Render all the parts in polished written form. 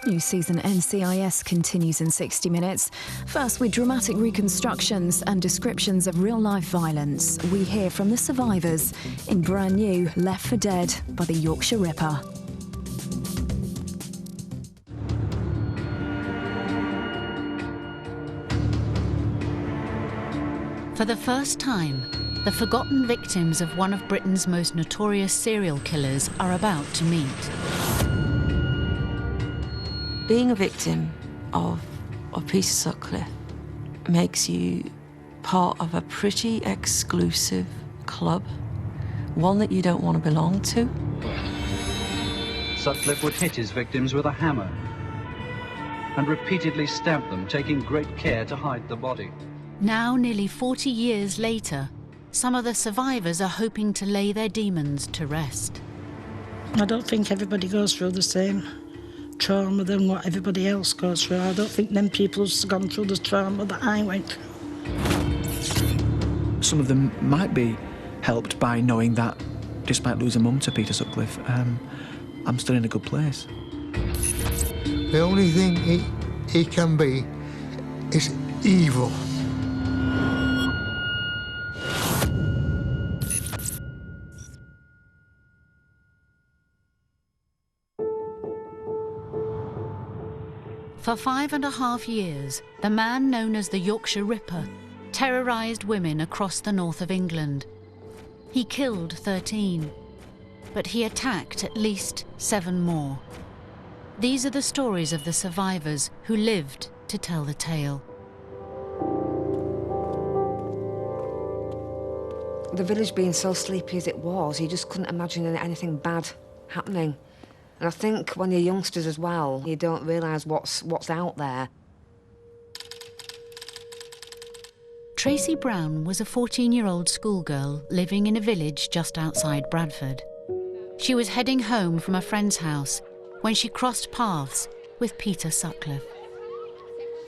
New season NCIS continues in 60 minutes. First, with dramatic reconstructions and descriptions of real-life violence, we hear from the survivors in brand new Left for Dead by the Yorkshire Ripper. For the first time, the forgotten victims of one of Britain's most notorious serial killers are about to meet. Being a victim of Peter Sutcliffe makes you part of a pretty exclusive club, one that you don't want to belong to. Sutcliffe would hit his victims with a hammer and repeatedly stab them, taking great care to hide the body. Now, nearly 40 years later, some of the survivors are hoping to lay their demons to rest. I don't think everybody goes through the same trauma than what everybody else goes through. I don't think them people have gone through the trauma that I went through. Some of them might be helped by knowing that, despite losing mum to Peter Sutcliffe, I'm still in a good place. The only thing he can be is evil. For 5.5 years, the man known as the Yorkshire Ripper terrorised women across the north of England. He killed 13, but he attacked at least 7 more. These are the stories of the survivors who lived to tell the tale. The village being so sleepy as it was, you just couldn't imagine anything bad happening. And I think when you're youngsters as well, you don't realise what's out there. Tracy Brown was a 14-year-old schoolgirl living in a village just outside Bradford. She was heading home from a friend's house when she crossed paths with Peter Sutcliffe.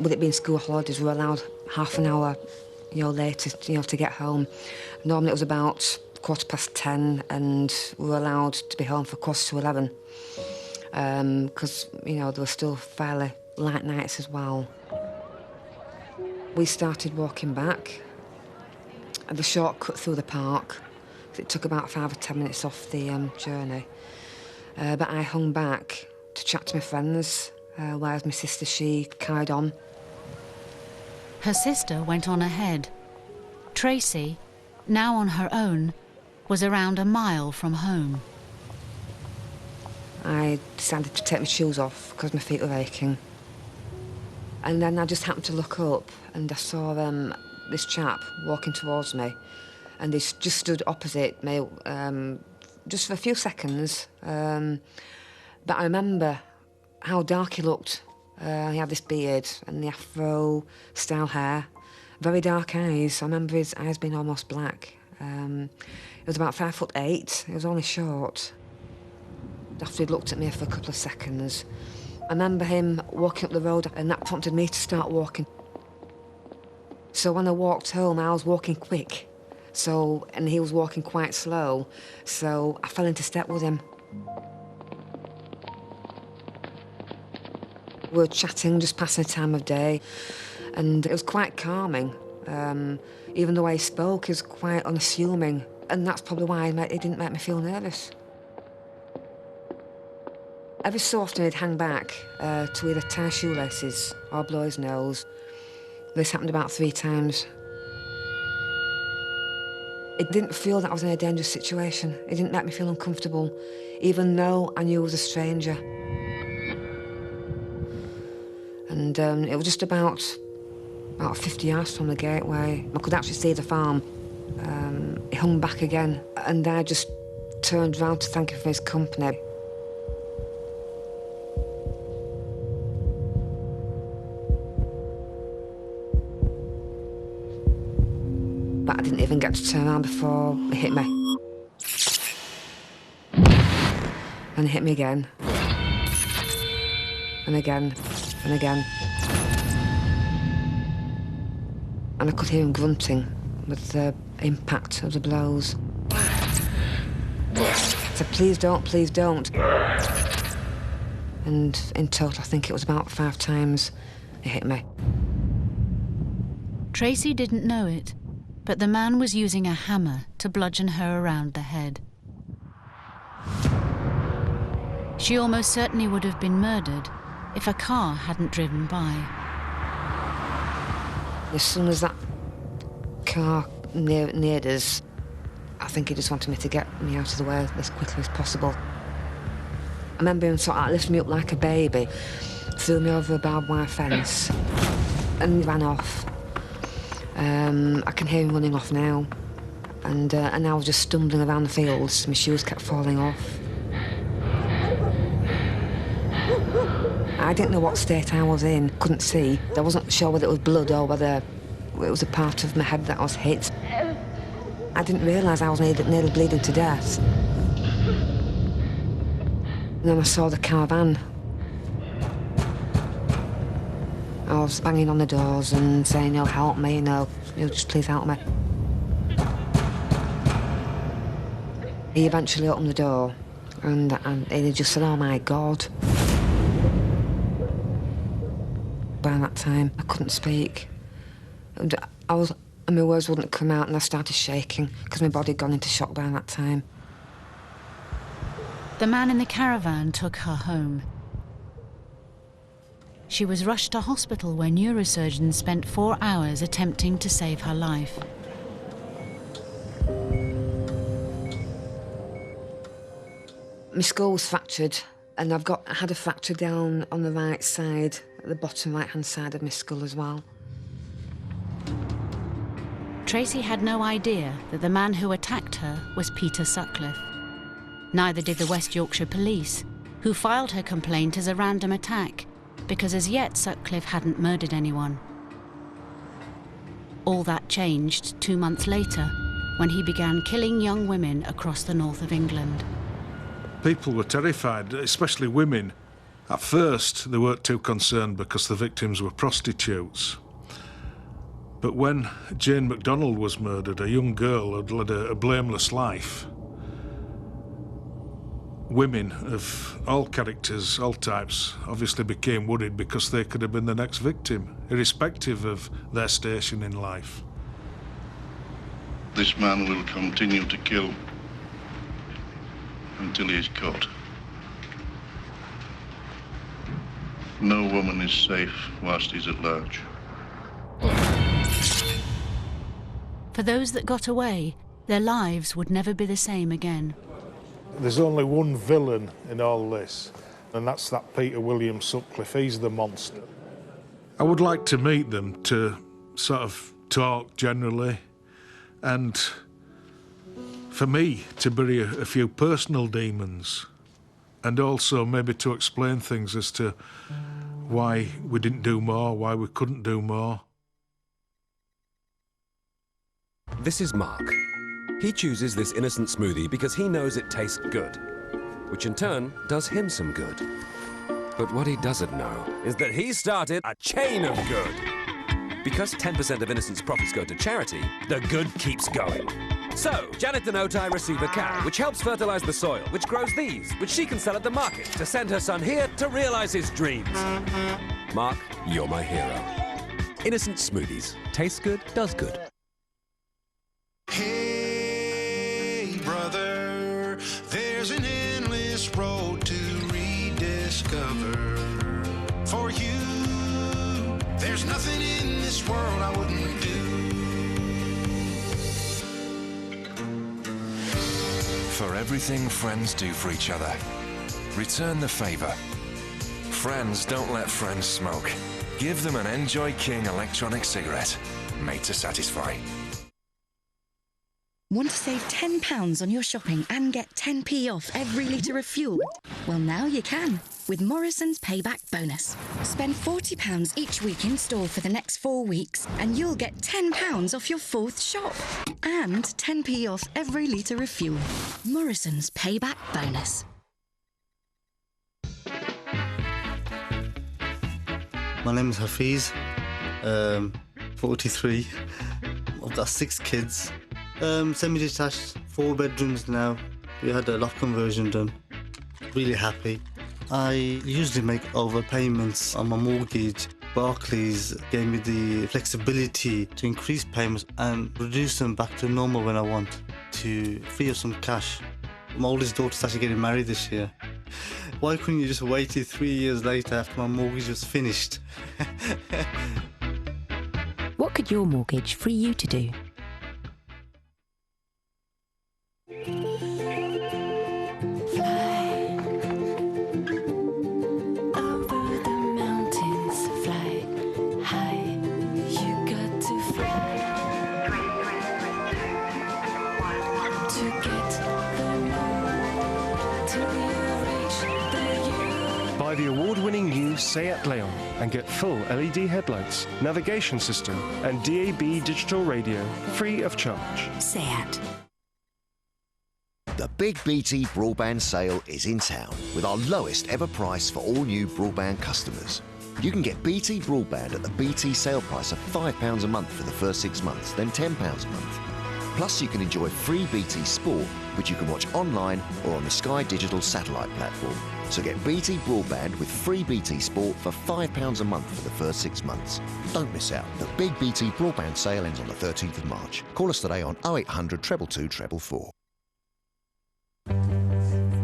With it being school holidays, we were allowed half an hour, later, to get home. Normally it was about 10:15, and we were allowed to be home for 11:15. Because, there were still fairly light nights as well. We started walking back, and the shortcut through the park. It took about 5 or 10 minutes off the journey. But I hung back to chat to my friends, whereas my sister, she carried on. Her sister went on ahead. Tracy, now on her own, was around a mile from home. I decided to take my shoes off because my feet were aching. And then I just happened to look up and I saw this chap walking towards me, and he just stood opposite me just for a few seconds. But I remember how dark he looked. He had this beard and the afro-style hair, very dark eyes. I remember his eyes being almost black. He was about 5'8". He was only short. After he'd looked at me for a couple of seconds, I remember him walking up the road, and that prompted me to start walking. So when I walked home, I was walking quick, and he was walking quite slow, so I fell into step with him. We were chatting, just passing the time of day, and it was quite calming. Even the way he spoke, he was quite unassuming, and that's probably why it didn't make me feel nervous. Every so often he'd hang back to either tie shoelaces or blow his nose. This happened about 3 times. It didn't feel that I was in a dangerous situation. It didn't make me feel uncomfortable, even though I knew he was a stranger. And it was just about 50 yards from the gateway. I could actually see the farm. He hung back again, and I just turned round to thank him for his company. But I didn't even get to turn around before he hit me. And he hit me again. And again, and again. And I could hear him grunting with the impact of the blows. I said, please don't, please don't. And and in total I think it was about 5 times it hit me. Tracy didn't know it, but the man was using a hammer to bludgeon her around the head. She almost certainly would have been murdered if a car hadn't driven by. As soon as that car neared us, I think he just wanted me to get me out of the way as quickly as possible. I remember him sort of lifted me up like a baby, threw me over a barbed wire fence, and ran off. I can hear him running off now, and I was just stumbling around the fields. My shoes kept falling off. I didn't know what state I was in, couldn't see. I wasn't sure whether it was blood or whether it was a part of my head that was hit. I didn't realise I was nearly bleeding to death. And then I saw the caravan. I was banging on the doors and saying, "Oh, help me, just please help me." He eventually opened the door and he just said, "Oh my God." By that time, I couldn't speak. And my words wouldn't come out, and I started shaking because my body had gone into shock by that time. The man in the caravan took her home. She was rushed to hospital where neurosurgeons spent 4 hours attempting to save her life. My skull was fractured, and I had a fracture down on the right side, at the bottom right-hand side of my skull as well. Tracy had no idea that the man who attacked her was Peter Sutcliffe. Neither did the West Yorkshire Police, who filed her complaint as a random attack, because as yet Sutcliffe hadn't murdered anyone. All that changed 2 months later, when he began killing young women across the north of England. People were terrified, especially women. At first, they weren't too concerned because the victims were prostitutes. But when Jane MacDonald was murdered, a young girl who'd led a blameless life, women of all characters, all types, obviously became worried because they could have been the next victim, irrespective of their station in life. This man will continue to kill until he is caught. No woman is safe whilst he's at large. For those that got away, their lives would never be the same again. There's only one villain in all this, and that's that Peter William Sutcliffe. He's the monster. I would like to meet them to sort of talk generally, and for me to bury a few personal demons, and also maybe to explain things as to why we didn't do more, why we couldn't do more. This is Mark. He chooses this innocent smoothie because he knows it tastes good, which in turn does him some good. But what he doesn't know is that he started a chain of good. Because 10% of Innocent's profits go to charity, the good keeps going. So, Janet and Otai receive a cow, which helps fertilize the soil, which grows these, which she can sell at the market to send her son here to realize his dreams. Mark, you're my hero. Innocent Smoothies. Tastes good, does good. Hey, brother, there's an endless road to rediscover. For you, there's nothing in this world I wouldn't do. For everything friends do for each other, return the favour. Friends don't let friends smoke. Give them an Enjoy King electronic cigarette, made to satisfy. Want to save £10 on your shopping and get 10p off every litre of fuel? Well, now you can with Morrison's Payback Bonus. Spend £40 each week in store for the next 4 weeks and you'll get £10 off your 4th shop. And 10p off every litre of fuel. Morrison's Payback Bonus. My name's Hafiz, 43. I've got 6 kids. Semi-detached, 4 bedrooms now. We had a loft conversion done. Really happy. I usually make overpayments on my mortgage. Barclays gave me the flexibility to increase payments and reduce them back to normal when I want, to free up some cash. My oldest daughter's actually getting married this year. Why couldn't you just wait till 3 years later after my mortgage was finished? What could your mortgage free you to do? Buy the award-winning new Seat Leon and get full LED headlights, navigation system and DAB digital radio free of charge. Seat. The big BT broadband sale is in town with our lowest ever price for all new broadband customers. You can get BT broadband at the BT sale price of £5 a month for the first 6 months, then £10 a month. Plus you can enjoy free BT Sport, which you can watch online or on the Sky Digital satellite platform. So get BT broadband with free BT Sport for £5 a month for the first 6 months. Don't miss out. The big BT broadband sale ends on the 13th of March. Call us today on 0800 222 444.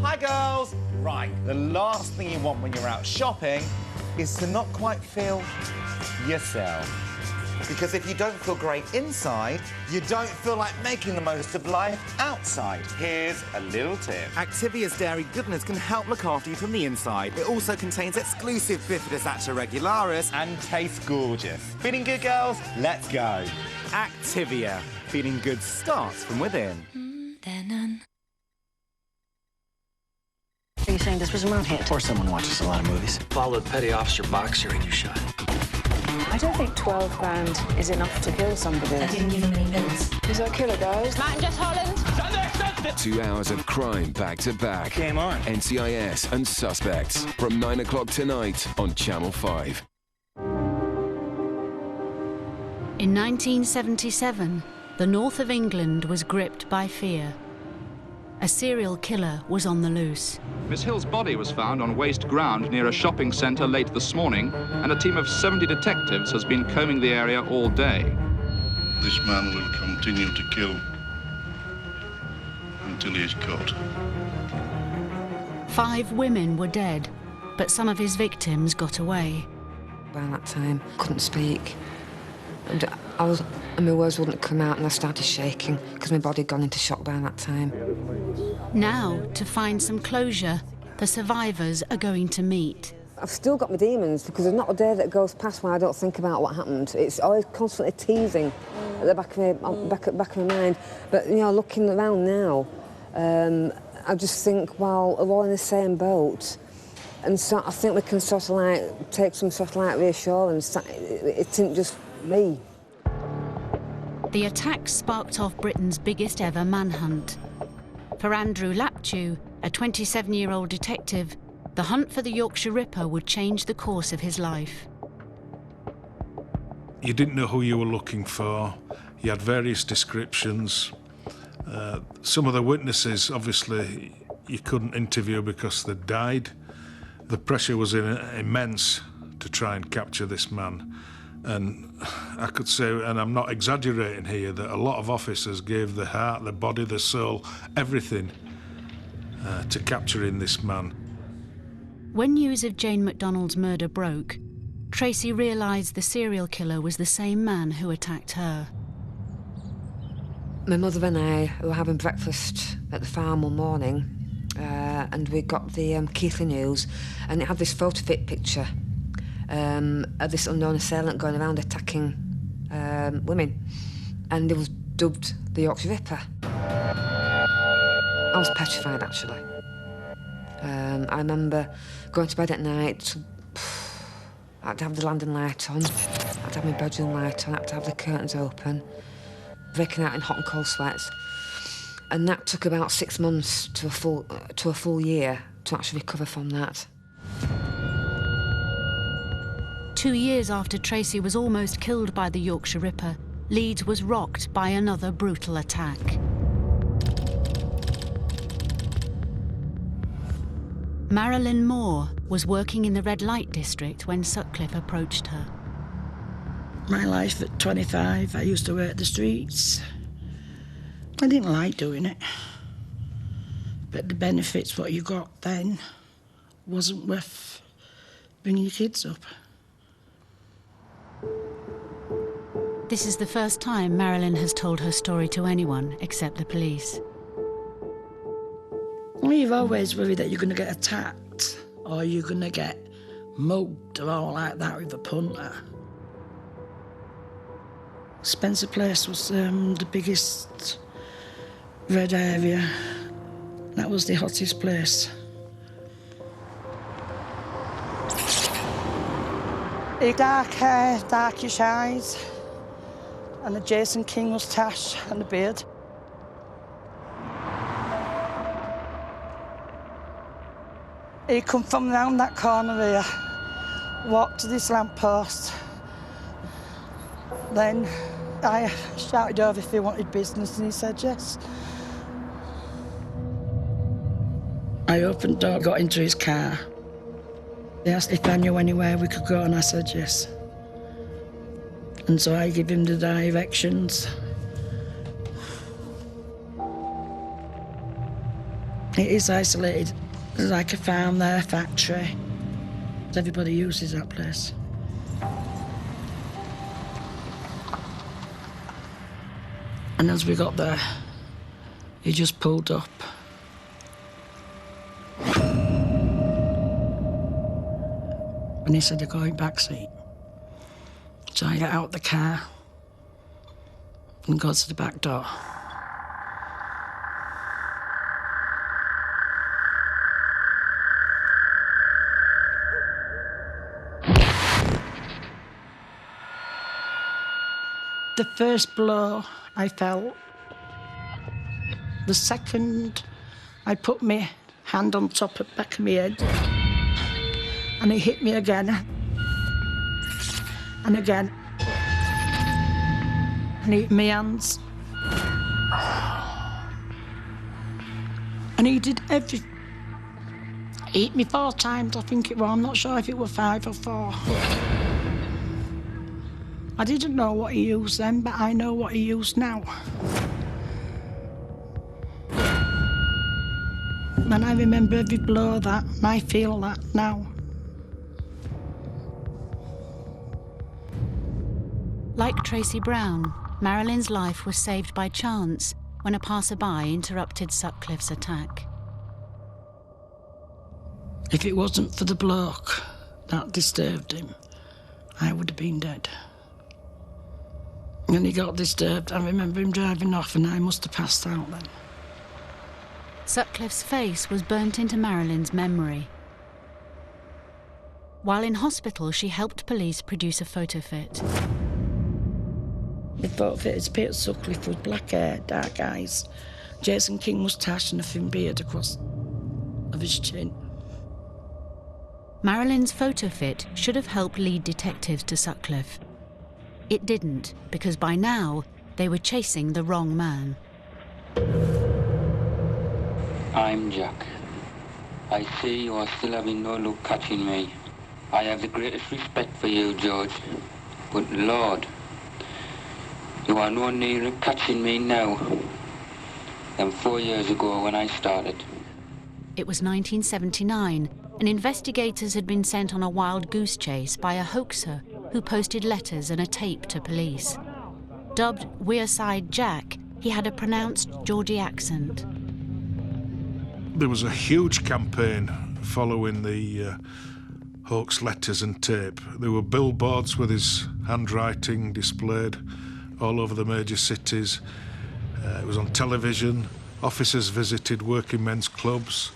Hi girls! Right, the last thing you want when you're out shopping is to not quite feel yourself. Because if you don't feel great inside, you don't feel like making the most of life outside. Here's a little tip. Activia's Dairy Goodness can help look after you from the inside. It also contains exclusive Bifidus regularis and tastes gorgeous. Feeling good, girls? Let's go. Activia. Feeling good starts from within. Are you saying this was a man hit? Or someone watches a lot of movies. Followed petty officer boxer and you shot. I don't think 12 grand is enough to kill somebody. I didn't give him any pills. Is that killer, guys? Matt and Jess Holland. 2 hours of crime back to back. Game on. NCIS and Suspects from 9 o'clock tonight on Channel 5. In 1977, the north of England was gripped by fear. A serial killer was on the loose. Miss Hill's body was found on waste ground near a shopping centre late this morning, and a team of 70 detectives has been combing the area all day. This man will continue to kill until he is caught. 5 women were dead, but some of his victims got away. Around that time, couldn't speak. And my words wouldn't come out, and I started shaking because my body had gone into shock by that time. Now, to find some closure, the survivors are going to meet. I've still got my demons because there's not a day that goes past when I don't think about what happened. It's always constantly teasing at the back of my mind. But, you know, looking around now, I just think, well, we're all in the same boat. And so I think we can sort of like take some sort of like reassurance that it isn't just me. The attack sparked off Britain's biggest ever manhunt. For Andrew Laptew, a 27-year-old detective, the hunt for the Yorkshire Ripper would change the course of his life. You didn't know who you were looking for. You had various descriptions. Some of the witnesses, obviously, you couldn't interview because they died. The pressure was immense to try and capture this man. And I could say, and I'm not exaggerating here, that a lot of officers gave their heart, their body, their soul, everything to capturing this man. When news of Jane MacDonald's murder broke, Tracy realised the serial killer was the same man who attacked her. My mother and I were having breakfast at the farm one morning, and we got the Keithley News, and it had this photo fit picture of this unknown assailant going around attacking women, and it was dubbed the Yorkshire Ripper. I was petrified, actually. I remember going to bed at night. I had to have the landing light on, I had to have my bedroom light on, I had to have the curtains open, breaking out in hot and cold sweats. And that took about 6 months to a full year to actually recover from that. 2 years after Tracy was almost killed by the Yorkshire Ripper, Leeds was rocked by another brutal attack. Marilyn Moore was working in the red light district when Sutcliffe approached her. My life at 25, I used to work the streets. I didn't like doing it. But the benefits what you got then wasn't worth bringing your kids up. This is the first time Marilyn has told her story to anyone except the police. Well, you've always worried that you're going to get attacked or you're going to get mugged or all like that with a punter. Spencer Place was the biggest red area. That was the hottest place. Dark hair, darkish eyes, and the Jason King moustache and the beard. He come from round that corner here, walked to this lamppost. Then I shouted over if he wanted business and he said yes. I opened the door, got into his car. They asked if I knew anywhere we could go and I said yes. And so I gave him the directions. It is isolated. There's like a farm there, a factory. Everybody uses that place. And as we got there, he just pulled up. And he said, "You're going back seat." So I got out the car and got to the back door. The first blow I felt, the second I put my hand on top of the back of my head, and he hit me again, and again, and he hit my hands. And he did everything. He hit me 4 times, I think it was. I'm not sure if it was 5 or 4. I didn't know what he used then, but I know what he used now. And I remember every blow of that, and I feel that now. Like Tracy Brown, Marilyn's life was saved by chance when a passerby interrupted Sutcliffe's attack. If it wasn't for the bloke that disturbed him, I would have been dead. When he got disturbed, I remember him driving off and I must have passed out then. Sutcliffe's face was burnt into Marilyn's memory. While in hospital, she helped police produce a photo fit. The photo fit is Peter Sutcliffe with black hair, dark eyes, Jason King moustache and a thin beard across of his chin. Marilyn's photo fit should have helped lead detectives to Sutcliffe. It didn't, because by now, they were chasing the wrong man. I'm Jack. I see you are still having no luck catching me. I have the greatest respect for you, George. But Lord, you are no nearer catching me now than 4 years ago when I started. It was 1979, and investigators had been sent on a wild goose chase by a hoaxer who posted letters and a tape to police. Dubbed Wearside Jack, he had a pronounced Geordie accent. There was a huge campaign following the hoax letters and tape. There were billboards with his handwriting displayed all over the major cities. It was on television. Officers visited working men's clubs.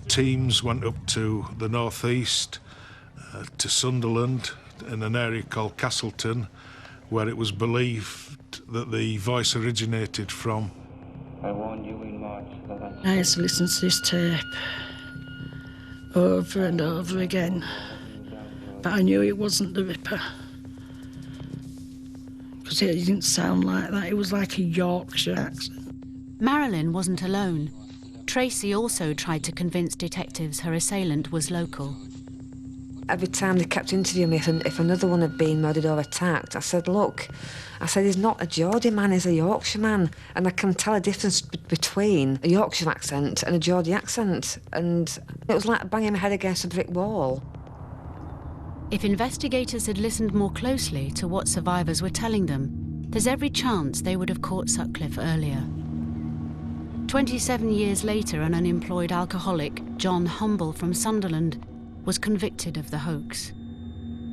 Teams went up to the northeast, to Sunderland, in an area called Castleton, where it was believed that the voice originated from. I warned you in March that I used to listen to this tape over and over again, but I knew it wasn't the Ripper. Because it didn't sound like that, it was like a Yorkshire accent. Marilyn wasn't alone. Tracy also tried to convince detectives her assailant was local. Every time they kept interviewing me if another one had been murdered or attacked, I said, look, he's not a Geordie man, he's a Yorkshire man. And I can tell a difference between a Yorkshire accent and a Geordie accent. And it was like banging my head against a brick wall. If investigators had listened more closely to what survivors were telling them, there's every chance they would have caught Sutcliffe earlier. 27 years later, an unemployed alcoholic, John Humble from Sunderland, was convicted of the hoax.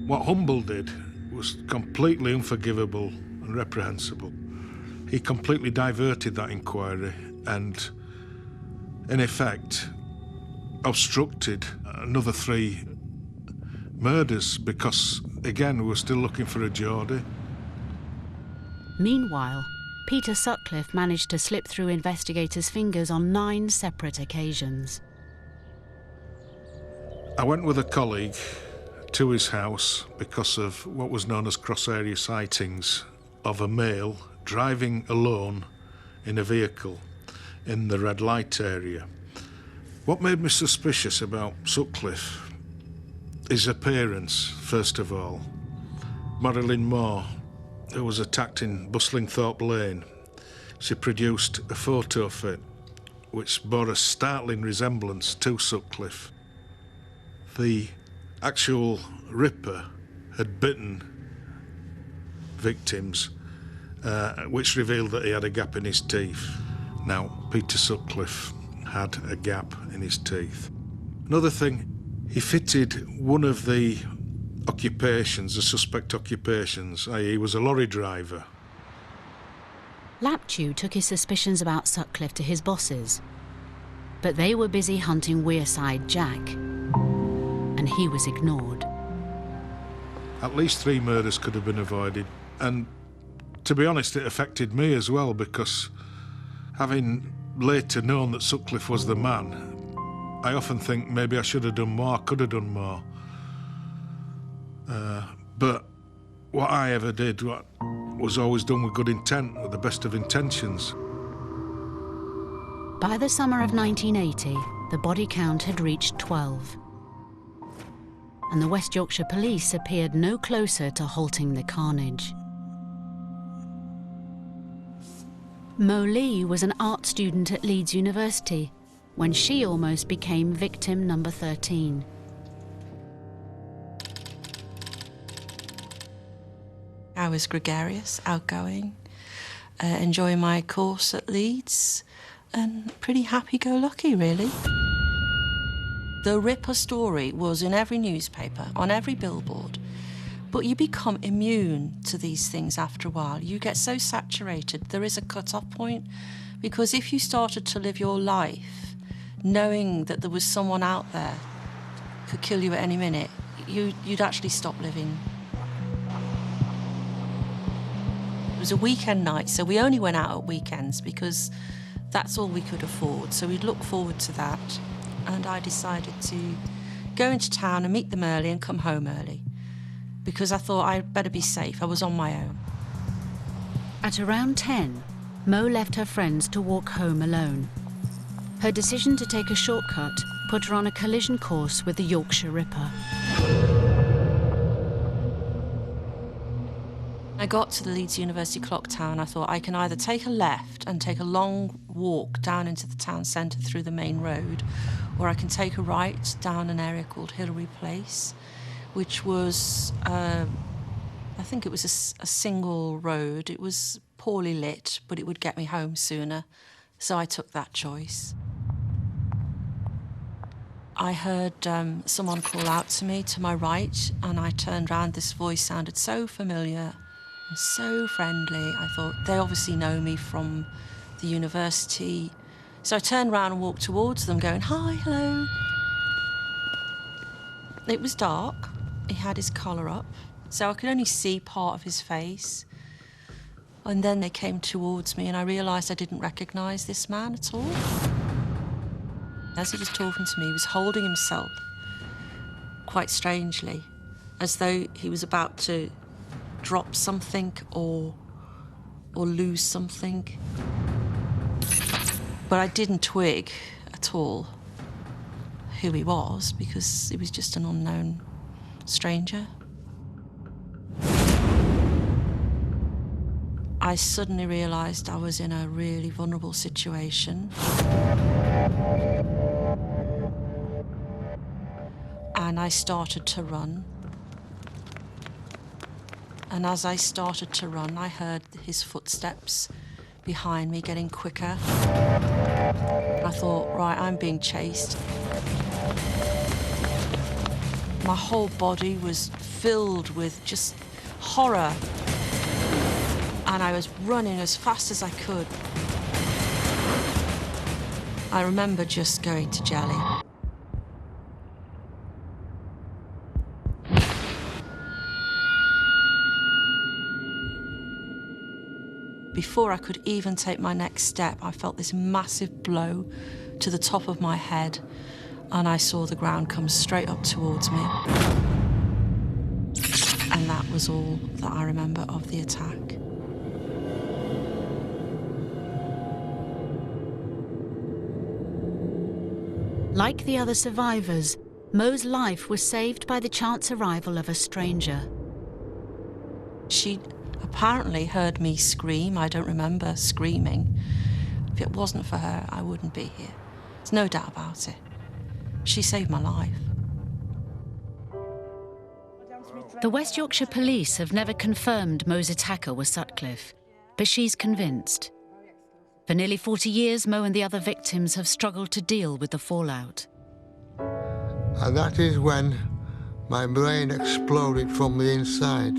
What Humble did was completely unforgivable and reprehensible. He completely diverted that inquiry and, in effect, obstructed another 3 murders because, again, we were still looking for a Geordie. Meanwhile, Peter Sutcliffe managed to slip through investigators' fingers on 9 separate occasions. I went with a colleague to his house because of what was known as cross-area sightings of a male driving alone in a vehicle in the red light area. What made me suspicious about Sutcliffe? His appearance, first of all. Marilyn Moore, who was attacked in Bustlingthorpe Lane, she produced a photo of it which bore a startling resemblance to Sutcliffe. The actual Ripper had bitten victims, which revealed that he had a gap in his teeth. Now, Peter Sutcliffe had a gap in his teeth. Another thing, he fitted one of the occupations, the suspect occupations, i.e. he was a lorry driver. Laptew took his suspicions about Sutcliffe to his bosses, but they were busy hunting Wearside Jack, and he was ignored. At least 3 murders could have been avoided, and to be honest, it affected me as well, because having later known that Sutcliffe was the man, I often think maybe I should have done more, could have done more. But what I ever did was always done with good intent, with the best of intentions. By the summer of 1980, the body count had reached 12. And the West Yorkshire Police appeared no closer to halting the carnage. Mo Lee was an art student at Leeds University when she almost became victim number 13. I was gregarious, outgoing, enjoying my course at Leeds, and pretty happy-go-lucky, really. The Ripper story was in every newspaper, on every billboard, but you become immune to these things after a while. You get so saturated, there is a cut-off point, because if you started to live your life knowing that there was someone out there who could kill you at any minute, you'd actually stop living. It was a weekend night, so we only went out at weekends because that's all we could afford, so we'd look forward to that. And I decided to go into town and meet them early and come home early, because I thought I'd better be safe. I was on my own. At around 10, Mo left her friends to walk home alone. Her decision to take a shortcut put her on a collision course with the Yorkshire Ripper. I got to the Leeds University clock tower and I thought I can either take a left and take a long walk down into the town centre through the main road, or I can take a right down an area called Hillary Place, which was, I think it was a single road. It was poorly lit, but it would get me home sooner, so I took that choice. I heard someone call out to me to my right, and I turned round. This voice sounded so familiar and so friendly. I thought, they obviously know me from the university. So I turned round and walked towards them, going, hi, hello. It was dark. He had his collar up, so I could only see part of his face. And then they came towards me, and I realised I didn't recognise this man at all. As he was talking to me, he was holding himself quite strangely, as though he was about to drop something or lose something. But I didn't twig at all who he was because he was just an unknown stranger. I suddenly realised I was in a really vulnerable situation. And I started to run. And as I started to run, I heard his footsteps behind me getting quicker. I thought, right, I'm being chased. My whole body was filled with just horror. And I was running as fast as I could. I remember just going to jelly. Before I could even take my next step, I felt this massive blow to the top of my head, and I saw the ground come straight up towards me. And that was all that I remember of the attack. Like the other survivors, Mo's life was saved by the chance arrival of a stranger. She apparently heard me scream. I don't remember screaming. If it wasn't for her, I wouldn't be here. There's no doubt about it. She saved my life. The West Yorkshire Police have never confirmed Mo's attacker was Sutcliffe, but she's convinced. For nearly 40 years, Mo and the other victims have struggled to deal with the fallout. And that is when my brain exploded from the inside.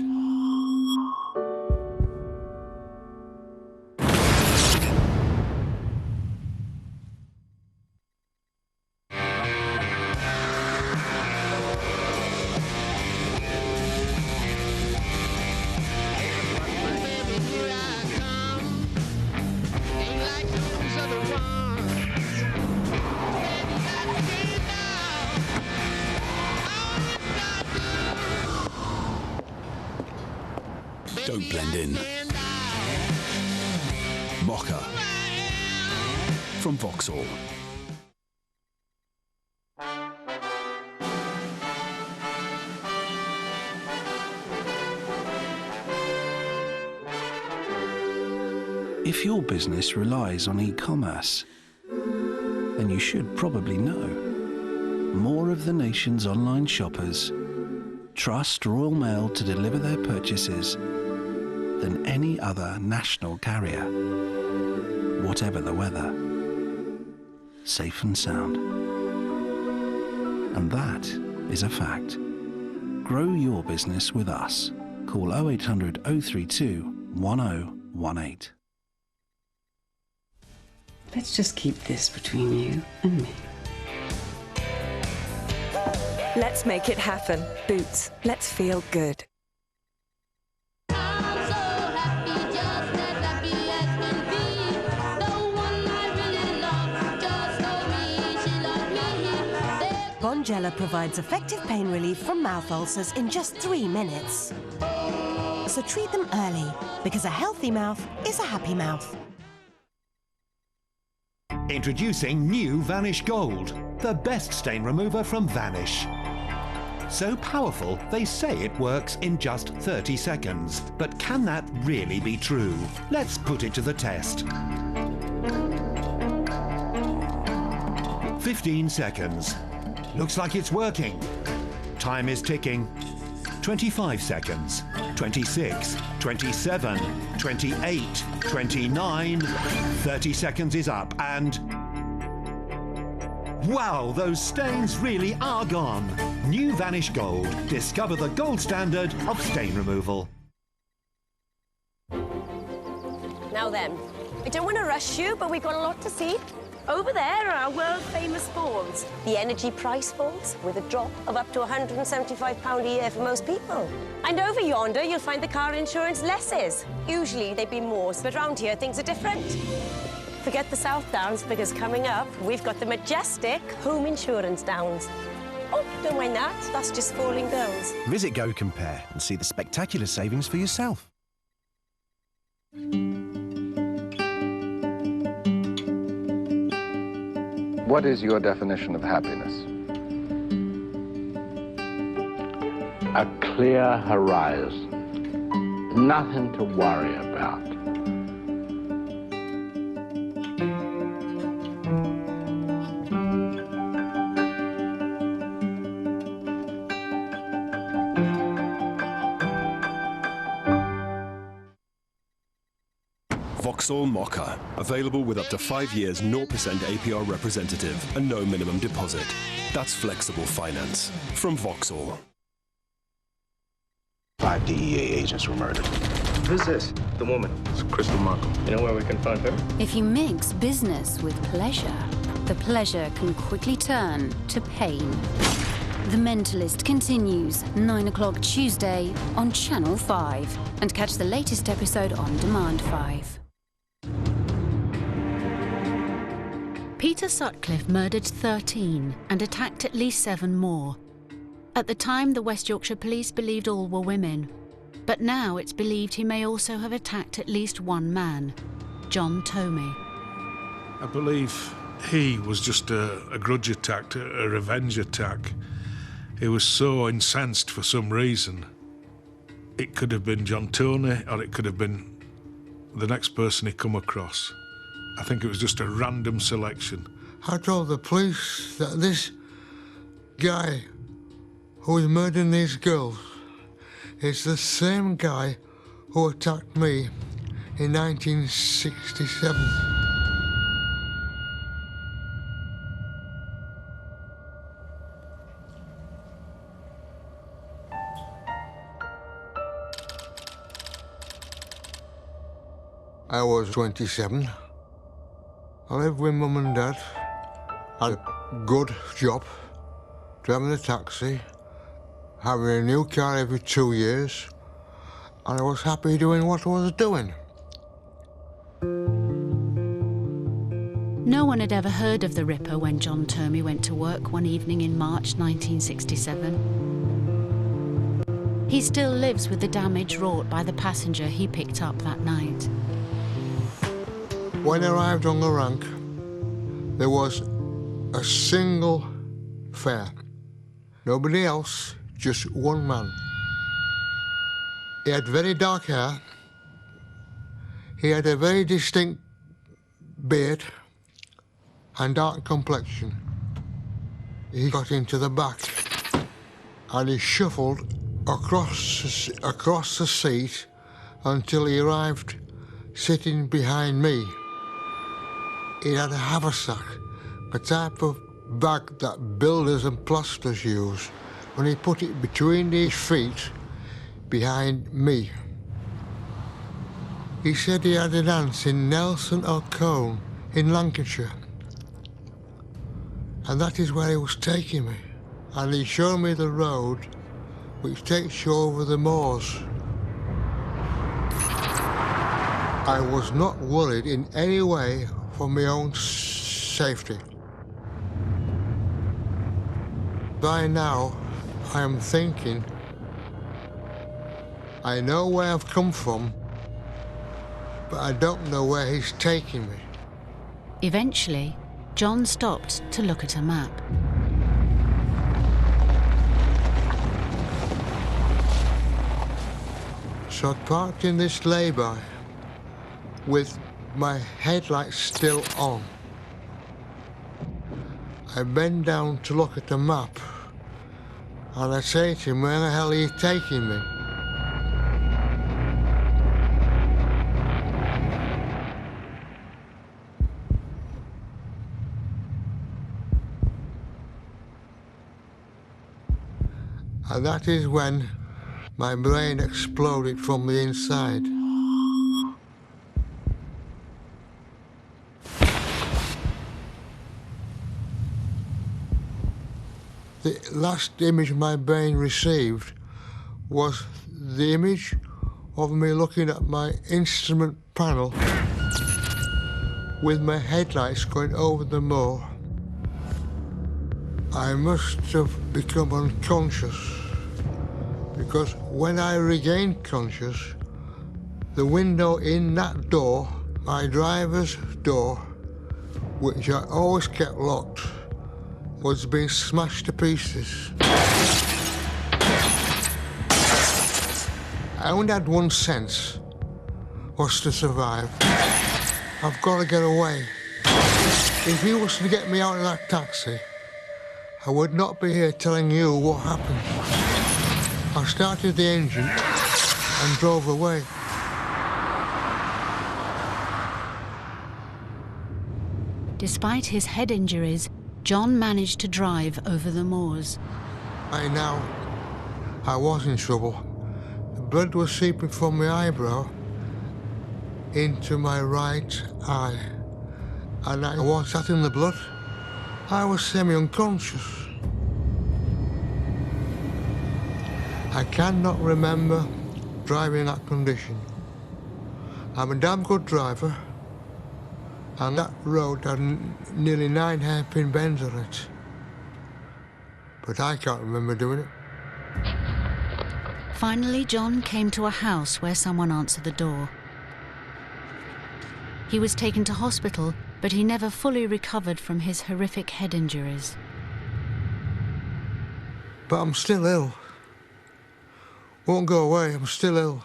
Don't blend in. Mocha from Vauxhall. If your business relies on e-commerce, then you should probably know. More of the nation's online shoppers trust Royal Mail to deliver their purchases than any other national carrier, whatever the weather. Safe and sound. And that is a fact. Grow your business with us. Call 0800 032 1018. Let's just keep this between you and me. Let's make it happen. Boots. Let's feel good. Bonjela provides effective pain relief from mouth ulcers in just 3 minutes. So treat them early, because a healthy mouth is a happy mouth. Introducing new Vanish Gold, the best stain remover from Vanish. So powerful, they say it works in just 30 seconds. But can that really be true? Let's put it to the test. 15 seconds. Looks like it's working. Time is ticking. 25 seconds. 26, 27, 28, 29. 30 seconds is up and... wow, those stains really are gone. New Vanish Gold. Discover the gold standard of stain removal. Now then, I don't want to rush you, but we've got a lot to see. Over there are our world-famous falls. The energy price falls, with a drop of up to £175 a year for most people. And over yonder, you'll find the car insurance lesses. Usually they'd be more, but round here things are different. Forget the South Downs, because coming up, we've got the majestic home insurance downs. Oh, don't mind that. That's just falling bills. Visit Go Compare and see the spectacular savings for yourself. What is your definition of happiness? A clear horizon. Nothing to worry about. Vauxhall Mocha. Available with up to 5 years 0% APR representative and no minimum deposit. That's flexible finance. From Vauxhall. 5 DEA agents were murdered. Who's this? The woman. It's Crystal Markham. You know where we can find her? If you mix business with pleasure, the pleasure can quickly turn to pain. The Mentalist continues, 9 o'clock Tuesday on Channel 5. And catch the latest episode on Demand 5. Peter Sutcliffe murdered 13 and attacked at least 7 more. At the time, the West Yorkshire Police believed all were women. But now it's believed he may also have attacked at least one man, John Tomey. I believe he was just a grudge attack, a revenge attack. He was so incensed for some reason. It could have been John Toney, or it could have been the next person he come across. I think it was just a random selection. I told the police that this guy who was murdering these girls is the same guy who attacked me in 1967. I was 27. I lived with Mum and Dad, had a good job, driving a taxi, having a new car every 2 years, and I was happy doing what I was doing. No one had ever heard of the Ripper when John Tomey went to work one evening in March 1967. He still lives with the damage wrought by the passenger he picked up that night. When I arrived on the rank, there was a single fare. Nobody else, just one man. He had very dark hair. He had a very distinct beard and dark complexion. He got into the back and he shuffled across the seat until he arrived sitting behind me. He had a haversack, a type of bag that builders and plasterers use, when he put it between his feet behind me. He said he had an aunt in Nelson-on-Colne in Lancashire, and that is where he was taking me. And he showed me the road which takes you over the moors. I was not worried in any way for my own safety. By now, I am thinking, I know where I've come from, but I don't know where he's taking me. Eventually, John stopped to look at a map. So I parked in this lay-by with my headlights still on. I bend down to look at the map, and I say to him, where the hell are you taking me? And that is when my brain exploded from the inside. The last image my brain received was the image of me looking at my instrument panel with my headlights going over the moor. I must have become unconscious, because when I regained conscious, the window in that door, my driver's door, which I always kept locked, was being smashed to pieces. I only had one sense, was to survive. I've got to get away. If he was to get me out of that taxi, I would not be here telling you what happened. I started the engine and drove away. Despite his head injuries, John managed to drive over the moors. By now, I was in trouble. The blood was seeping from my eyebrow into my right eye. And I was sat in the blood. I was semi-unconscious. I cannot remember driving in that condition. I'm a damn good driver, and that road had nearly 9 hairpin bends on it. But I can't remember doing it. Finally, John came to a house where someone answered the door. He was taken to hospital, but he never fully recovered from his horrific head injuries. But I'm still ill. Won't go away, I'm still ill.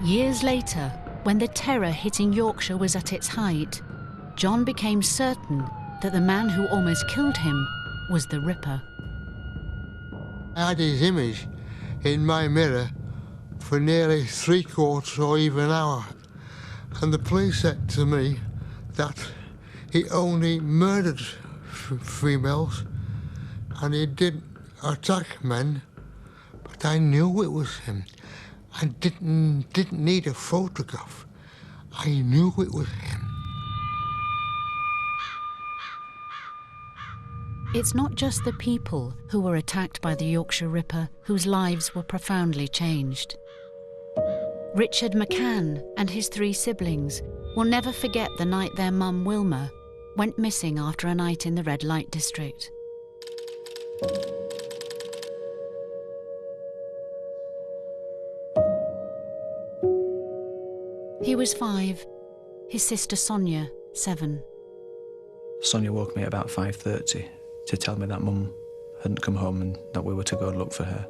Years later, when the terror hitting Yorkshire was at its height, John became certain that the man who almost killed him was the Ripper. I had his image in my mirror for nearly 3/4 or even an hour. And the police said to me that he only murdered females and he didn't attack men, but I knew it was him. I didn't need a photograph. I knew it was him. It's not just the people who were attacked by the Yorkshire Ripper whose lives were profoundly changed. Richard McCann and his 3 siblings will never forget the night their mum Wilma went missing after a night in the red light district. He was 5, his sister Sonia 7. Sonia woke me at about 5:30 to tell me that Mum hadn't come home and that we were to go and look for her.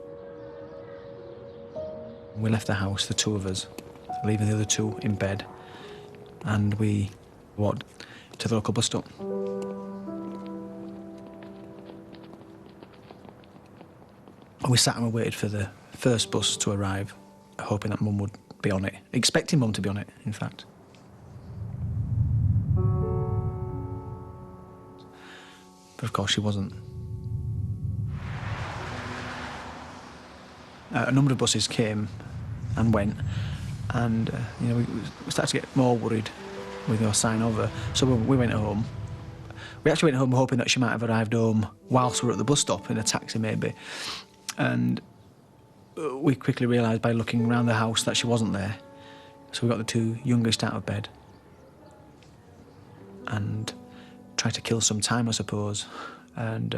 We left the house, the 2 of us, leaving the other 2 in bed, and we walked to the local bus stop. We sat and we waited for the first bus to arrive, hoping that Mum would be on it, expecting Mum to be on it, in fact. But of course she wasn't. A number of buses came and went, and we started to get more worried with no sign of her. So we went home. We actually went home hoping that she might have arrived home whilst we were at the bus stop in a taxi maybe. And we quickly realised by looking around the house that she wasn't there. So we got the 2 youngest out of bed and tried to kill some time, I suppose, and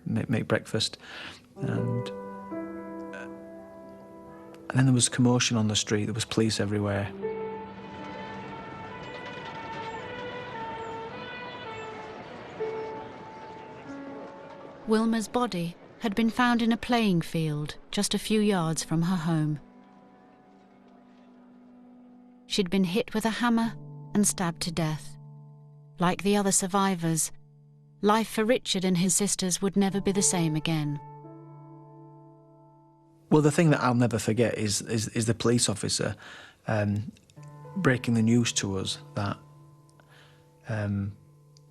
make breakfast. And then there was commotion on the street. There was police everywhere. Wilma's body had been found in a playing field just a few yards from her home. She'd been hit with a hammer and stabbed to death. Like the other survivors, life for Richard and his sisters would never be the same again. Well, the thing that I'll never forget is the police officer breaking the news to us that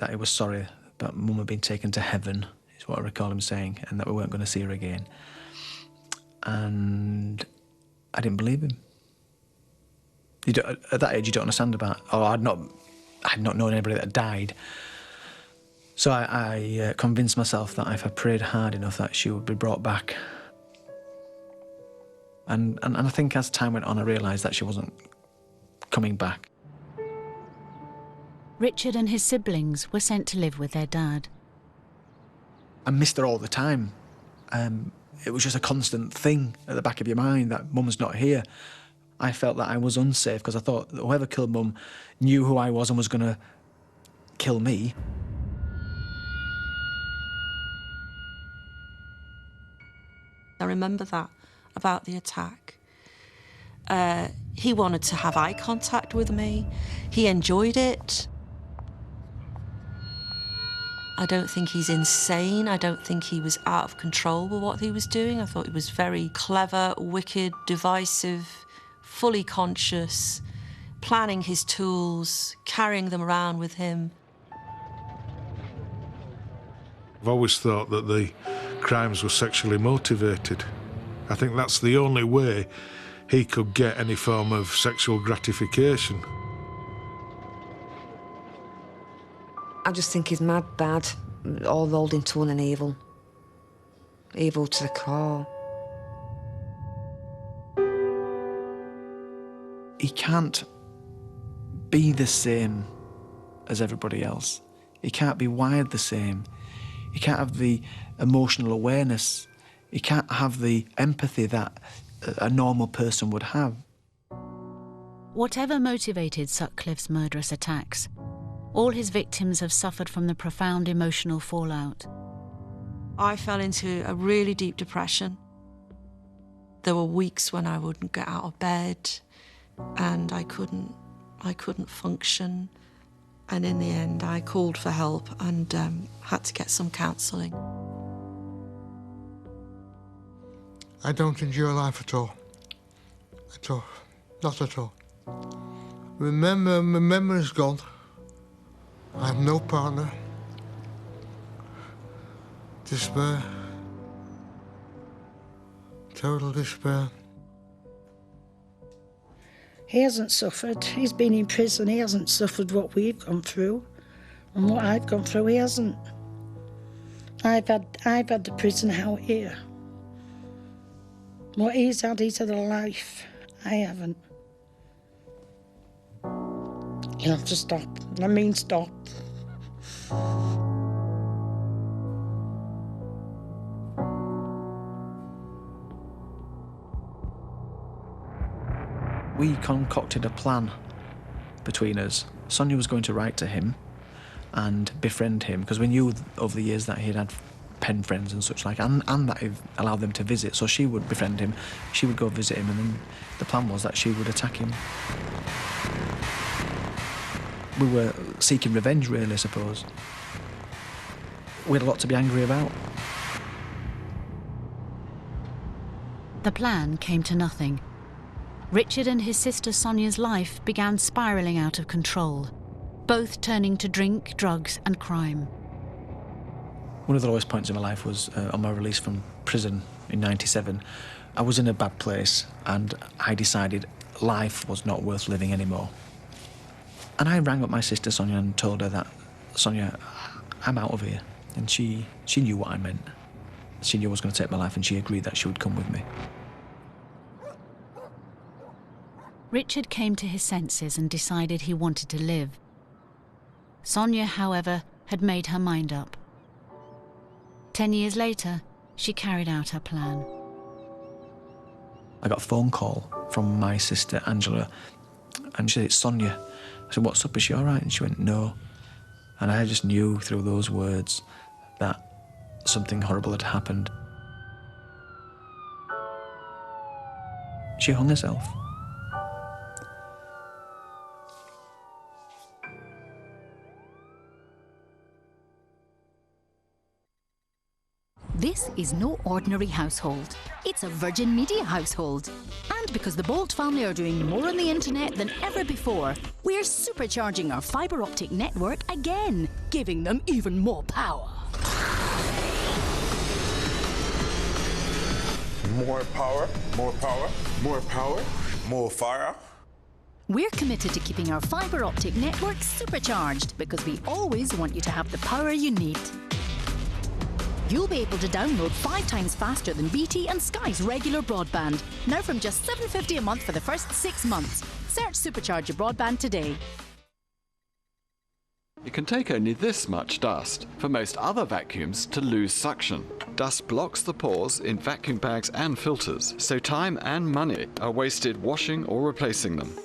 he was sorry that Mum had been taken to heaven, is what I recall him saying, and that we weren't going to see her again. And I didn't believe him. At that age, you don't understand about. Oh, I'd not known anybody that died. So I convinced myself that if I prayed hard enough, that she would be brought back. And I think as time went on, I realised that she wasn't coming back. Richard and his siblings were sent to live with their dad. I missed her all the time. It was just a constant thing at the back of your mind that Mum's not here. I felt that I was unsafe because I thought that whoever killed Mum knew who I was and was going to kill me. I remember that about the attack. He wanted to have eye contact with me. He enjoyed it. I don't think he's insane. I don't think he was out of control with what he was doing. I thought he was very clever, wicked, divisive, fully conscious, planning his tools, carrying them around with him. I've always thought that the crimes were sexually motivated. I think that's the only way he could get any form of sexual gratification. I just think he's mad bad, all rolled into one and evil. Evil to the core. He can't be the same as everybody else. He can't be wired the same. He can't have the emotional awareness. He can't have the empathy that a normal person would have. Whatever motivated Sutcliffe's murderous attacks, all his victims have suffered from the profound emotional fallout. I fell into a really deep depression. There were weeks when I wouldn't get out of bed and I couldn't function. And in the end, I called for help and had to get some counselling. I don't enjoy life at all. At all. Not at all. My memory's gone. I have no partner. Despair. Total despair. He hasn't suffered. He's been in prison. He hasn't suffered what we've gone through. And what I've gone through, he hasn't. I've had the prison out here. What he's had a life. I haven't. You'll have to stop. I mean stop. We concocted a plan between us. Sonia was going to write to him and befriend him, because we knew over the years that he'd had pen friends and such like, and that he allowed them to visit. So she would befriend him, she would go visit him, and then the plan was that she would attack him. We were seeking revenge, really, I suppose. We had a lot to be angry about. The plan came to nothing. Richard and his sister Sonia's life began spiralling out of control, both turning to drink, drugs and crime. One of the lowest points in my life was on my release from prison in '97. I was in a bad place and I decided life was not worth living anymore. And I rang up my sister Sonia and told her that, Sonia, I'm out of here. And she knew what I meant. She knew I was going to take my life and she agreed that she would come with me. Richard came to his senses and decided he wanted to live. Sonia, however, had made her mind up. 10 years later, she carried out her plan. I got a phone call from my sister Angela and she said, it's Sonia. I said, what's up, is she all right? And she went, no. And I just knew through those words that something horrible had happened. She hung herself. This is no ordinary household. It's a Virgin Media household. And because the Bolt family are doing more on the internet than ever before, we're supercharging our fibre optic network again, giving them even more power. More power, more power, more power, more fire. We're committed to keeping our fibre optic network supercharged because we always want you to have the power you need. You'll be able to download 5 times faster than BT and Sky's regular broadband. Now from just $7.50 a month for the first 6 months. Search Supercharge your broadband today. It can take only this much dust for most other vacuums to lose suction. Dust blocks the pores in vacuum bags and filters, so time and money are wasted washing or replacing them.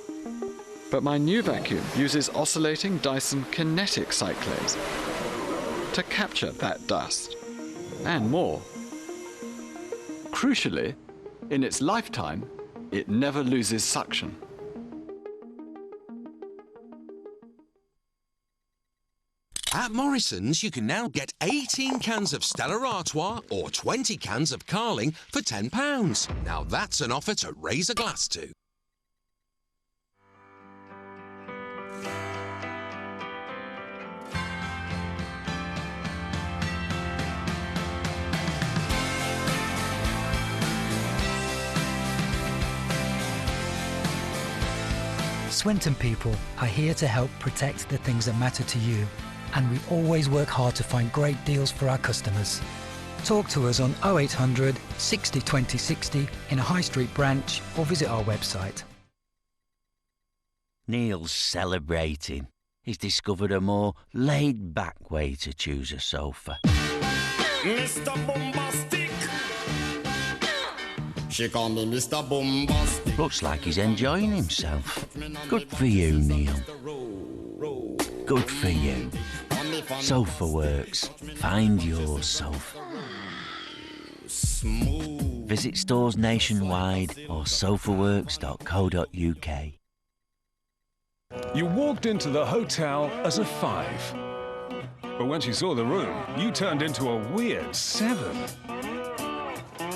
But my new vacuum uses oscillating Dyson kinetic cyclones to capture that dust and more. Crucially, in its lifetime, it never loses suction. At Morrison's, you can now get 18 cans of Stella Artois or 20 cans of Carling for £10. Now that's an offer to raise a glass to. Swinton people are here to help protect the things that matter to you, and we always work hard to find great deals for our customers. Talk to us on 0800 60 20 60 in a high street branch or visit our website. Neil's celebrating. He's discovered a more laid-back way to choose a sofa. Mr. Bombastic. She call me Mr. Bombastic. Looks like he's enjoying himself. Good for you, Neil. Good for you. Sofa Works. Find your sofa. Visit stores nationwide or sofaworks.co.uk. You walked into the hotel as a 5. But once you saw the room, you turned into a weird 7.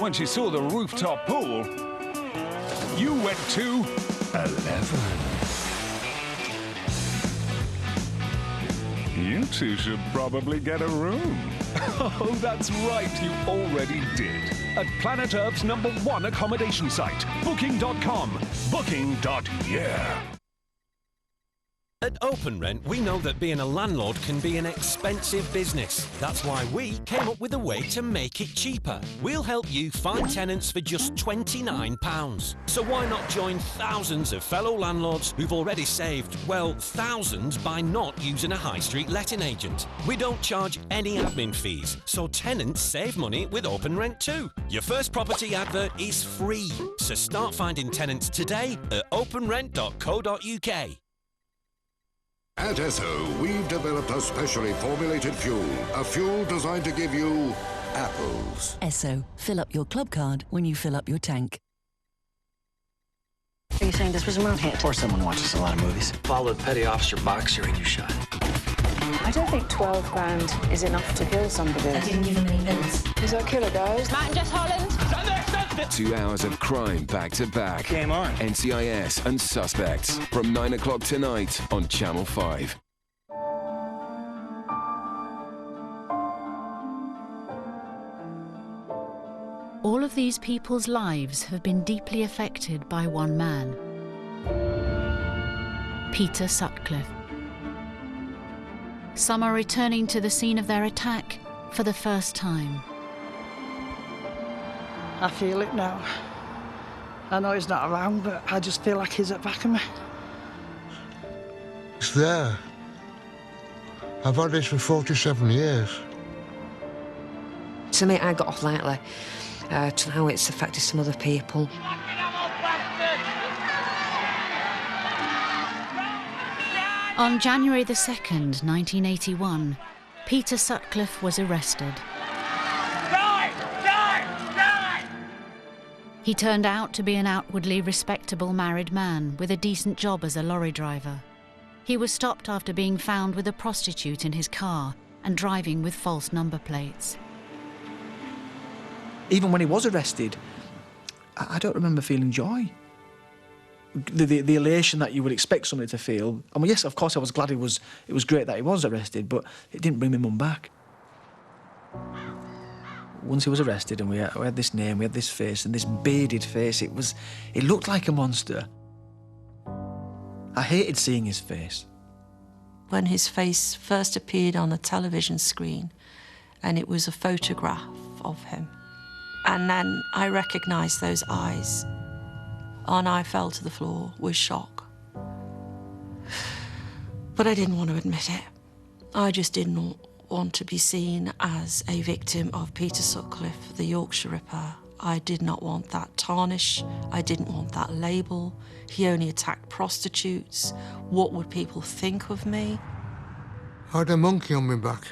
Once you saw the rooftop pool, you went to 11. You two should probably get a room. Oh, that's right, you already did. At Planet Earth's #1 accommodation site, Booking.com. Booking.yeah. At Open Rent, we know that being a landlord can be an expensive business. That's why we came up with a way to make it cheaper. We'll help you find tenants for just £29. So why not join thousands of fellow landlords who've already saved, well, thousands by not using a high street letting agent? We don't charge any admin fees, so tenants save money with Open Rent too. Your first property advert is free. So start finding tenants today at openrent.co.uk. At Esso, we've developed a specially formulated fuel. A fuel designed to give you apples. Esso. Fill up your club card when you fill up your tank. Are you saying this was a man hit? Or someone watches a lot of movies. Followed petty officer Boxer and you shot. I don't think 12 grand is enough to kill somebody. I didn't give him any minutes. He's our killer, guys. Matt and Jess Holland. 2 hours of crime back to back. Game on. NCIS and Suspects from 9 o'clock tonight on Channel 5. All of these people's lives have been deeply affected by one man, Peter Sutcliffe. Some are returning to the scene of their attack for the first time. I feel it now. I know he's not around, but I just feel like he's at the back of me. It's there. I've had this for 47 years. To me, I got off lightly. To how it's affected some other people. On January the 2nd, 1981, Peter Sutcliffe was arrested. He turned out to be an outwardly respectable married man with a decent job as a lorry driver. He was stopped after being found with a prostitute in his car and driving with false number plates. Even when he was arrested, I don't remember feeling joy. The elation that you would expect somebody to feel. I mean, yes, of course I was glad it was great that he was arrested, but it didn't bring my mum back. Once he was arrested and we had this name, we had this face, and this bearded face, it looked like a monster. I hated seeing his face. When his face first appeared on a television screen, and it was a photograph of him, and then I recognised those eyes, and I fell to the floor with shock. But I didn't want to admit it. I just didn't want to be seen as a victim of Peter Sutcliffe, the Yorkshire Ripper. I did not want that tarnish. I didn't want that label. He only attacked prostitutes. What would people think of me? I had a monkey on my back,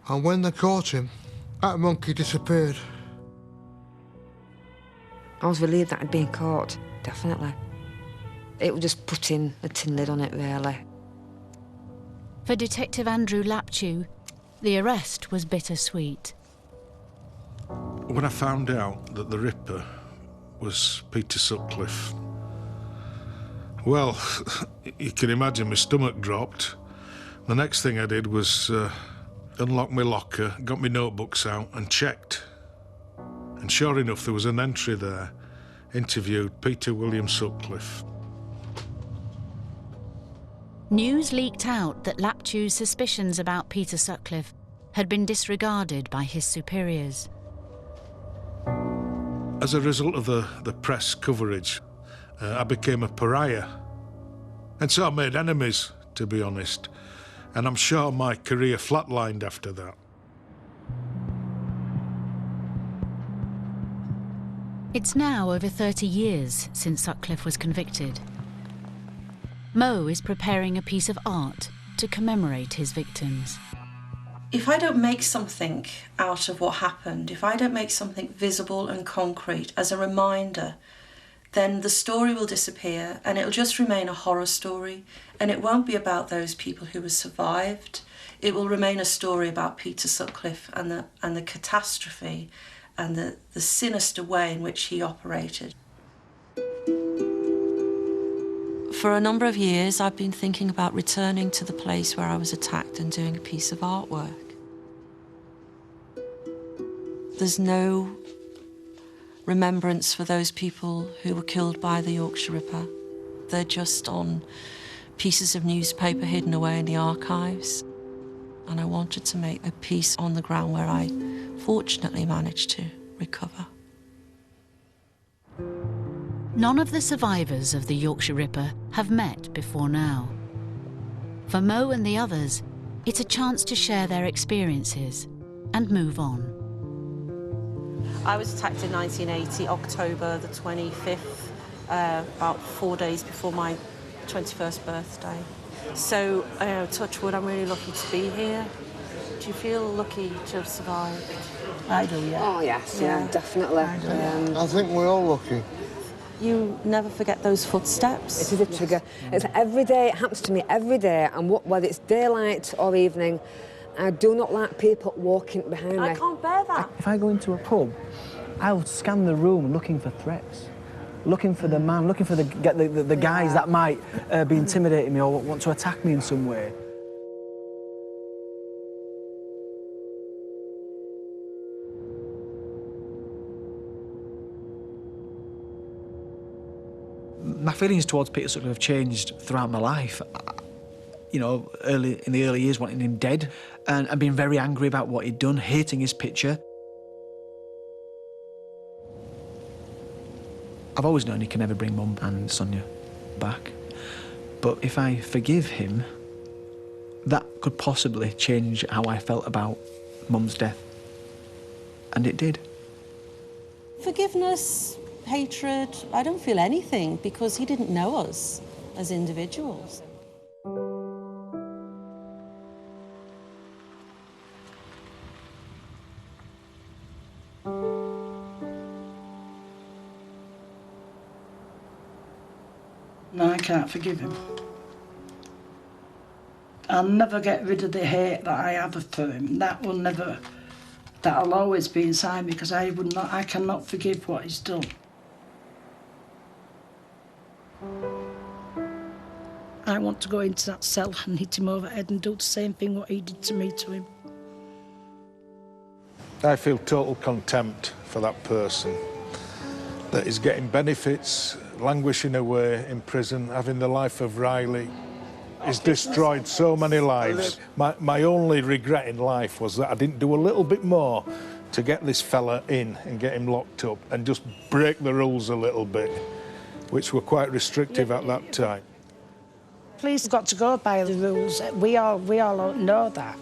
and when they caught him, that monkey disappeared. I was relieved that I'd been caught, definitely. It was just putting a tin lid on it, really. For Detective Andrew Laptew, the arrest was bittersweet. When I found out that the Ripper was Peter Sutcliffe, well, you can imagine my stomach dropped. The next thing I did was unlock my locker, got my notebooks out and checked. And sure enough, there was an entry there, interviewed Peter William Sutcliffe. News leaked out that Laptew's suspicions about Peter Sutcliffe had been disregarded by his superiors. As a result of the press coverage, I became a pariah. And so I made enemies, to be honest. And I'm sure my career flatlined after that. It's now over 30 years since Sutcliffe was convicted. Mo is preparing a piece of art to commemorate his victims. If I don't make something out of what happened, if I don't make something visible and concrete as a reminder, then the story will disappear and it'll just remain a horror story, and it won't be about those people who have survived. It will remain a story about Peter Sutcliffe and the catastrophe and the sinister way in which he operated. For a number of years, I've been thinking about returning to the place where I was attacked and doing a piece of artwork. There's no remembrance for those people who were killed by the Yorkshire Ripper. They're just on pieces of newspaper hidden away in the archives. And I wanted to make a piece on the ground where I fortunately managed to recover. None of the survivors of the Yorkshire Ripper have met before now. For Mo and the others, it's a chance to share their experiences and move on. I was attacked in 1980, October the 25th, about 4 days before my 21st birthday. So, touch wood, I'm really lucky to be here. Do you feel lucky to have survived? I do, yeah. Oh, yes, yeah, definitely. I think we're all lucky. You never forget those footsteps. It is a trigger. It's every day, it happens to me every day, and whether it's daylight or evening, I do not like people walking behind me. I can't bear that. If I go into a pub, I'll scan the room looking for threats, looking for the man, looking for the guys that might be intimidating me or want to attack me in some way. My feelings towards Peter Sutcliffe have changed throughout my life. You know, in the early years, wanting him dead and being very angry about what he'd done, hating his picture. I've always known he can never bring Mum and Sonia back. But if I forgive him, that could possibly change how I felt about Mum's death. And it did. Forgiveness, hatred, I don't feel anything because he didn't know us as individuals. No, I can't forgive him. I'll never get rid of the hate that I have for him. That'll always be inside me because I cannot forgive what he's done. I want to go into that cell and hit him over the head and do the same thing what he did to me to him. I feel total contempt for that person, that is getting benefits, languishing away in prison, having the life of Riley. He's destroyed so many lives. My only regret in life was that I didn't do a little bit more to get this fella in and get him locked up and just break the rules a little bit, which were quite restrictive at that time. Police have got to go by the rules. We all know that.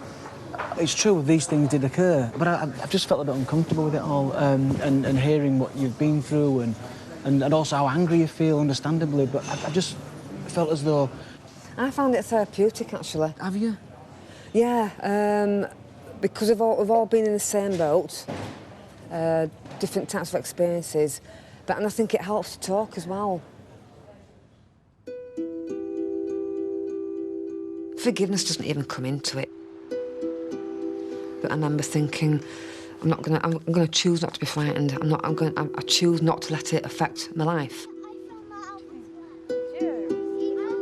It's true, these things did occur, but I've just felt a bit uncomfortable with it all, and hearing what you've been through and also how angry you feel, understandably, but I just felt as though... I found it therapeutic, actually. Have you? Yeah, because we've all been in the same boat, different types of experiences, and I think it helps to talk as well. Forgiveness doesn't even come into it. But I remember thinking, I'm gonna choose not to be frightened. I choose not to let it affect my life.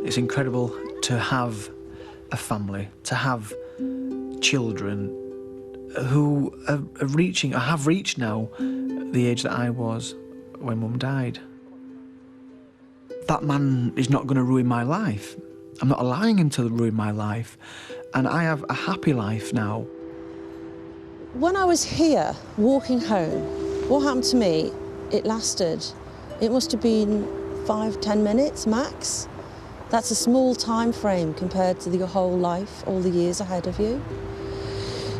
It's incredible to have a family, to have children who have reached now the age that I was when Mum died. That man is not going to ruin my life. I'm not allowing him to ruin my life, and I have a happy life now. When I was here, walking home, what happened to me, it must have been 5-10 minutes max. That's a small time frame compared to your whole life, all the years ahead of you.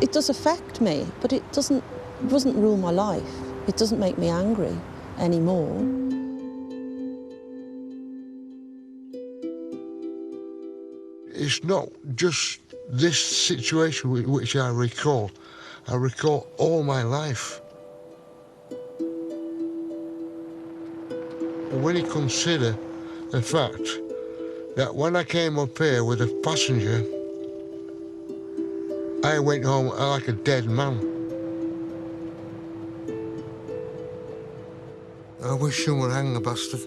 It does affect me, but it doesn't rule my life. It doesn't make me angry anymore. It's not just this situation which I recall. I recall all my life. And when you consider the fact that when I came up here with a passenger, I went home like a dead man. I wish someone hang the bastard.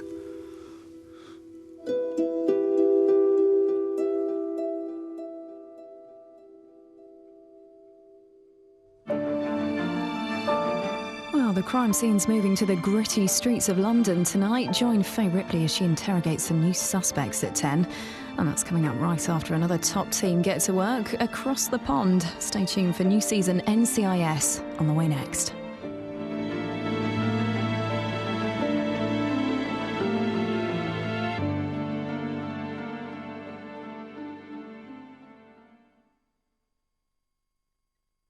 The crime scene's moving to the gritty streets of London tonight. Join Faye Ripley as she interrogates some new suspects at 10. And that's coming up right after another top team get to work across the pond. Stay tuned for new season NCIS on the way next.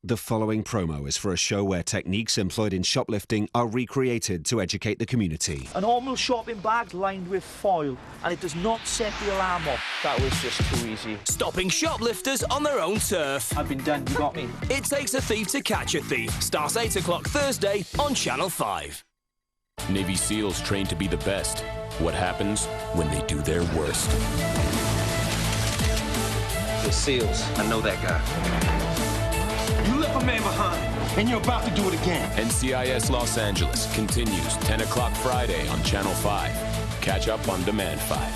The following promo is for a show where techniques employed in shoplifting are recreated to educate the community. A normal shopping bag lined with foil, and it does not set the alarm off. That was just too easy. Stopping shoplifters on their own turf. I've been done, you got me. It Takes a Thief to Catch a Thief. Starts 8 o'clock Thursday on Channel 5. Navy SEALs train to be the best. What happens when they do their worst? The SEALs, I know that guy. You left a man behind, and you're about to do it again. NCIS Los Angeles continues 10 o'clock Friday on Channel 5. Catch up on Demand 5.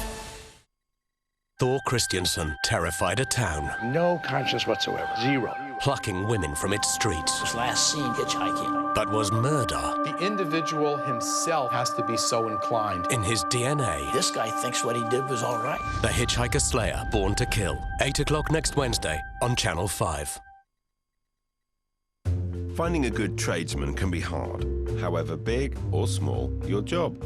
Thor Christiansen terrified a town. No conscience whatsoever. Zero. Plucking women from its streets. Was last seen hitchhiking. But was murder... The individual himself has to be so inclined. in his DNA. This guy thinks what he did was all right. The Hitchhiker Slayer, Born to Kill. 8 o'clock next Wednesday on Channel 5. Finding a good tradesman can be hard, however big or small your job.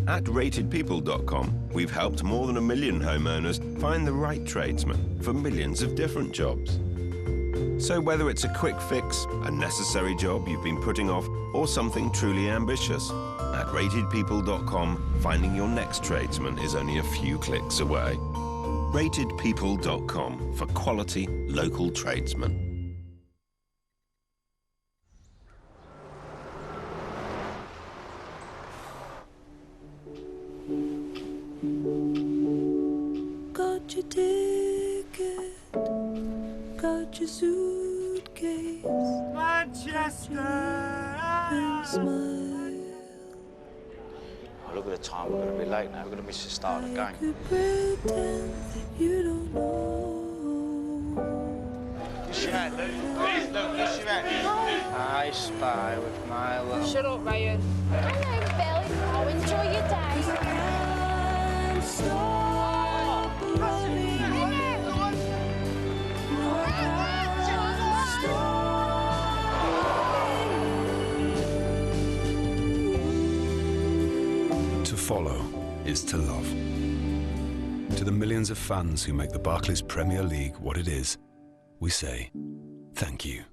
At ratedpeople.com, we've helped more than 1 million homeowners find the right tradesman for millions of different jobs. So whether it's a quick fix, a necessary job you've been putting off, or something truly ambitious, at ratedpeople.com, finding your next tradesman is only a few clicks away. ratedpeople.com for quality local tradesmen. Got your ticket, got your suitcase, Manchester, and smile. Oh, look at the time, we're going to be late now, we're going to miss the start of the game. Could pretend that you don't know. Kiss your hand, Luke. Please, Luke, kiss your hand. I spy with my love. Shut up, Ryan. Hello, Bill. Oh, enjoy your day. To follow is to love. To the millions of fans who make the Barclays Premier League what it is, we say thank you.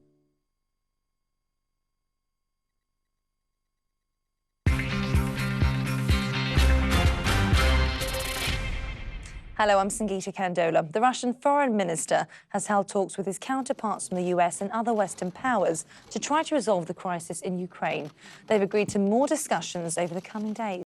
Hello, I'm Sangeeta Kandola. The Russian foreign minister has held talks with his counterparts from the US and other Western powers to try to resolve the crisis in Ukraine. They've agreed to more discussions over the coming days.